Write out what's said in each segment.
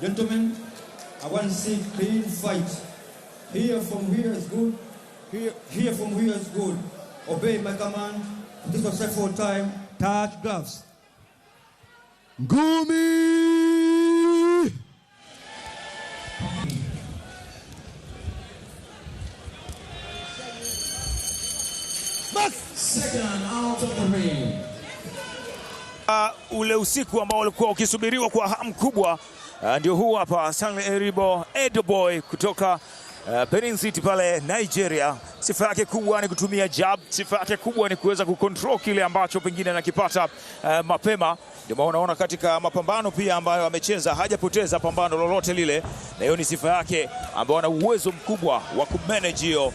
Gentlemen, I want to see clean fight. Here from here is good. Here from here is good. Obey my command. This was set for time. Touch gloves. Ngumi! Second out of the ring. Ule usiku ambao ulikuwa ukisubiriwa kwa hamu kubwa, ndio huu hapa. Stanley Eribo, Edo Boy kutoka Benin City pale Nigeria. Sifa yake kubwa ni kutumia jab, sifa yake kubwa ni kuweza kucontrol kile ambacho pengine anakipata mapema. Ndio unaona katika mapambano pia ambayo amecheza hajapoteza pambano lolote lile, na hiyo ni sifa yake ambayo ana uwezo mkubwa wa kumanage hiyo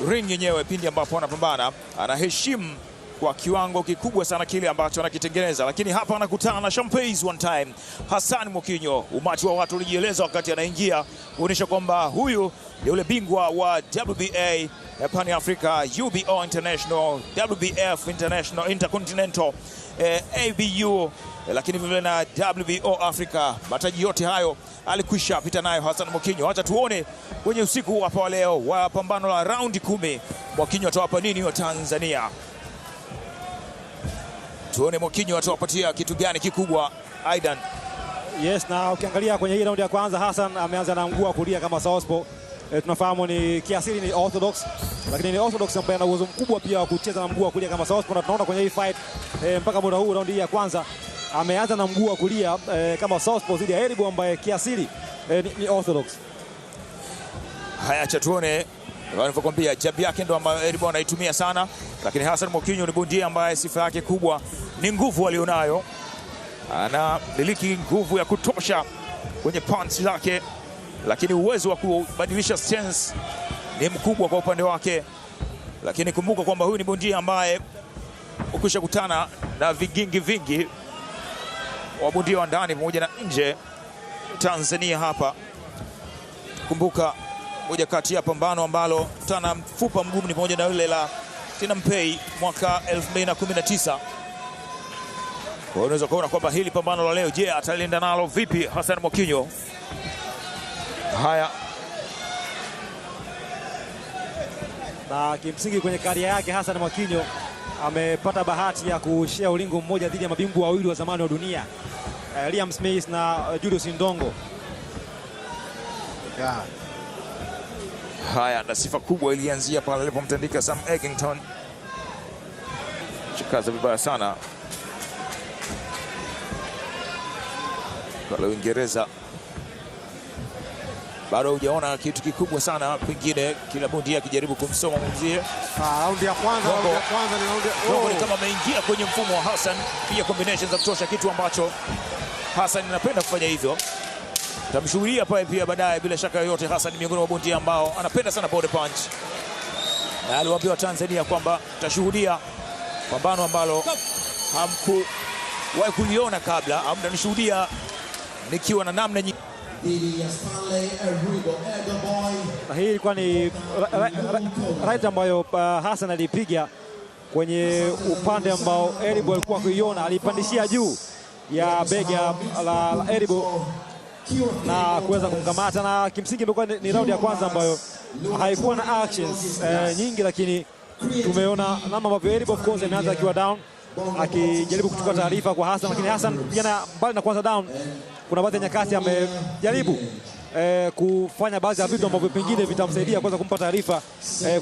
ring yenyewe pindi ambapo anapambana. Anaheshimu kwa kiwango kikubwa sana kile ambacho anakitengeneza, lakini hapa anakutana na Champais one time. Hassan Mwakinyo, umati wa watu ulijieleza wakati anaingia kuonyesha kwamba huyu ni ule bingwa wa WBA Pan Africa, UBO International, WBF International, Intercontinental, ABU, lakini vile na WBO Africa. Mataji yote hayo alikwisha pita nayo Hassan Mwakinyo. Acha tuone kwenye usiku hapa leo wa pambano la raundi 10, Mwakinyo atawapa nini wa Tanzania. Tuone Mwakinyo atawapatia kitu gani kikubwa, Aidan. Yes, na ukiangalia kwenye hii raundi ya kwanza Hassan ameanza na mguu wa kulia kama southpaw. Tunafahamu ni kiasili ni orthodox, lakini ni orthodox ambaye ana uwezo mkubwa pia wa kucheza na mguu wa kulia kama southpaw, na tunaona kwenye hii fight mpaka muda huu raundi ya kwanza ameanza na mguu wa kulia kama southpaw dhidi ya Eribo ambaye kiasili ni orthodox. Haya, acha tuone. Wanavyokuambia jab yake ndo ambayo Eribo anaitumia sana, lakini Hassan Mwakinyo ni bondia ambaye sifa yake kubwa ni nguvu alionayo. Anamiliki nguvu ya kutosha kwenye punch zake, lakini uwezo wa kubadilisha stance ni mkubwa kwa upande wake. Lakini kumbuka kwamba huyu ni bondia ambaye ukisha kutana na vigingi vingi wa bondia wa ndani pamoja na nje Tanzania hapa. Kumbuka moja kati ya pambano ambalo tana mfupa mgumu ni pamoja na yule la Tina Mpei mwaka 2019. Kwa hiyo unaweza kuona kwamba hili pambano la leo, je, atalinda nalo vipi Hassan Mwakinyo? Haya, na kimsingi kwenye karia yake Hassan Mwakinyo amepata bahati ya kushare ulingo mmoja dhidi ya mabingwa wawili wa zamani wa dunia, Liam Smith na Julius Indongo. Haya, na sifa kubwa ilianzia pale alipomtandika Sam Eggington. Chikaza vibaya sana kwa Uingereza. Bado hujaona kitu kikubwa sana, pengine kila bondia akijaribu kumsoma mwenzie. Raundi ya kwanza ni raundi kama ameingia kwenye mfumo wa Hassan, pia combinations za kutosha, kitu ambacho Hassan anapenda kufanya hivyo. Tamshuhudia pale pia baadaye, bila shaka yoyote. Hassan miongoni mwa bondia ambao anapenda sana body punch, na aliwaambia Tanzania kwamba tutashuhudia pambano ambalo hamkuwahi kuliona kabla, au mtanishuhudia nikiwa na namna nyingi. Na hii ilikuwa ni right ambayo Hassan alipiga kwenye upande ambao Eribo alikuwa kuiona, alipandishia juu ya bega la Eribo na kuweza kumkamata, na kimsingi ilikuwa ni raundi ya kwanza ambayo haikuwa na actions nyingi, lakini tumeona namna ambavyo Eribo of course ameanza akiwa down akijaribu kuchukua taarifa kwa Hassan, lakini Hassan pia mbali na kwanza down, kuna baadhi ya nyakati amejaribu kufanya baadhi ya vitu ambavyo pengine vitamsaidia kuweza kumpa taarifa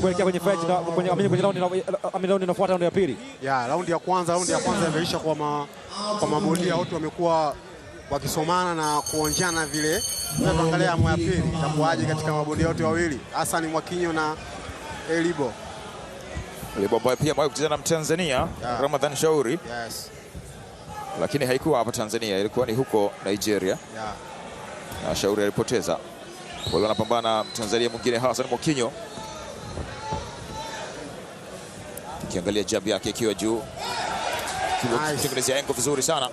kuelekea kwenye fight kwenye raundi inafuata, raundi ya pili. Raundi ya kwanza imeisha kwa mabondia wote wamekuwa wakisomana na kuonjana vile. Tunaangalia amu ya pili itakuwaje katika mabondia wote wawili, Hassan Mwakinyo na Eribo. Eribo ambaye pia mwahi kucheza na Mtanzania Ramadhan Shauri. Yes. Lakini haikuwa hapa Tanzania, ilikuwa ni huko Nigeria. Na Shauri alipoteza. Wale wanapambana Tanzania mwingine Hassan Mwakinyo. Ukiangalia jab yake ikiwa juu. Kitengenezea engo vizuri sana.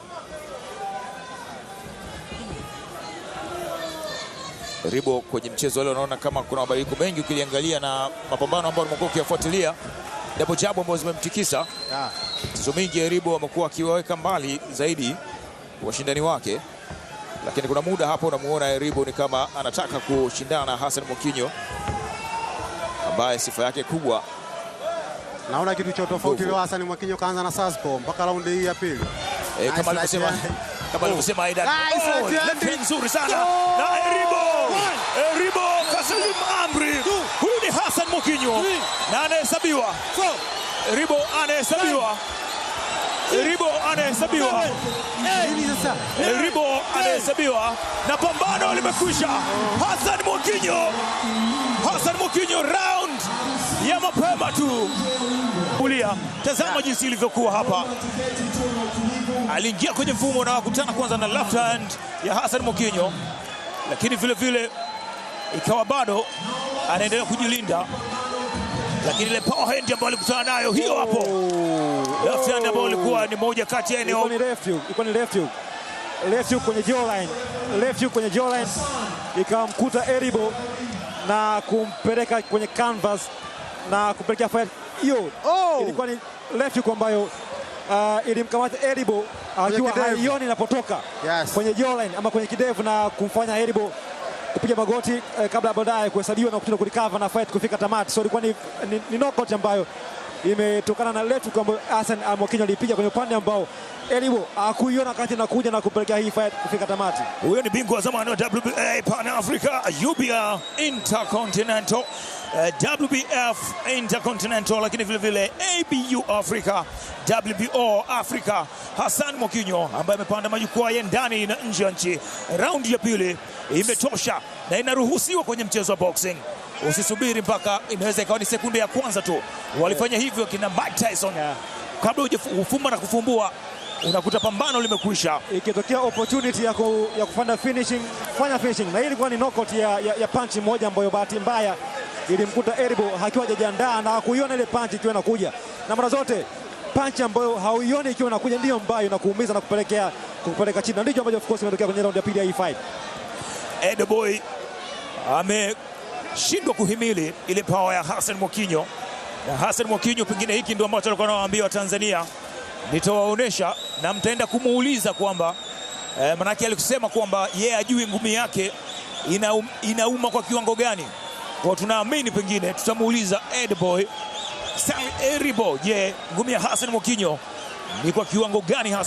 Eribo kwenye mchezo leo unaona kama kuna mabadiliko mengi ukiliangalia na mapambano ambayo nimekuwa ukiyafuatilia. Double jab ambazo zimemtikisa. Mchezo mingi Eribo amekuwa akiwaweka mbali zaidi washindani wake. lakini kuna muda hapo unamuona Eribo ni kama anataka kushindana na Hassan Mwakinyo ambaye sifa yake kubwa. Naona kitu cha tofauti leo. Hassan Mwakinyo kaanza na Saspo mpaka raundi hii ya pili. Kama alivyosema Aidan. Nzuri sana. Na Eribo Kasalim Amri. Huyu ni Hassan Mwakinyo na anahesabiwa. Eribo anahesabiwa. Eribo anahesabiwa na pambano limekwisha. Hassan Mwakinyo round ya mapema tu. Kulia, tazama jinsi ilivyokuwa hapa. Aliingia kwenye mfumo na kukutana kwanza na left hand ya Hassan Mwakinyo, lakini vile vile ikawa bado anaendelea kujilinda, lakini ile power hand ambayo alikutana nayo hiyo hapo, left hand ambayo ilikuwa ni moja kati ya eneo, ilikuwa ni left hook kwenye jawline, ikamkuta Eribo na kumpeleka kwenye canvas na kupelekea fight hiyo. Ilikuwa ni left hook ambayo ilimkamata Eribo akiwa haioni inapotoka kwenye jawline ama kwenye kidevu na kumfanya Eribo kupiga magoti kabla baadaye kuhesabiwa na kutinda kulikava na fight kufika tamati. So ilikuwa ni knockout ambayo imetokana na left hook ambayo Hassan Mwakinyo alipiga kwenye upande ambao Eribo hakuiona kati na kuja na kupelekea hii fight kufika tamati. Huyo ni bingwa wa zamani wa WBA Pan Africa, UBA Intercontinental, WBF Intercontinental, lakini vile vile ABU Africa, WBO Africa, Hassan Mwakinyo ambaye amepanda majukwaa ya ndani na nje ya nchi. Raundi ya pili imetosha na inaruhusiwa kwenye mchezo wa boxing. Usisubiri mpaka inaweza ikawa ni sekunde ya kwanza tu. Walifanya hivyo kina Mike Tyson. Kabla hujafumba na kufumbua unakuta pambano limekwisha. Ikitokea opportunity ya kufanya finishing, fanya finishing. Na hii ilikuwa ni knockout ya punch moja ambayo bahati mbaya ilimkuta Eribo hakiwa hajajiandaa na kuiona ile punch ikiwa inakuja. Na mara zote punch ambayo hauioni ikiwa inakuja ndio ambayo inakuumiza na kupeleka chini. Ndicho ambacho of course imetokea kwenye round ya pili ya hii fight. Edboy ameshindwa kuhimili ile power ya Hassan Mwakinyo. Na Hassan Mwakinyo pengine hiki ndio ambacho alikuwa anawaambia wa Tanzania, nitawaonesha na mtaenda kumuuliza kwamba manake alikusema kwamba yeye ajui ngumi yake inauma kwa kiwango gani. Kwa tunaamini pengine tutamuuliza Edboy Eribo, je, ngumi ya Hassan Mwakinyo ni kwa kiwango gani hasa?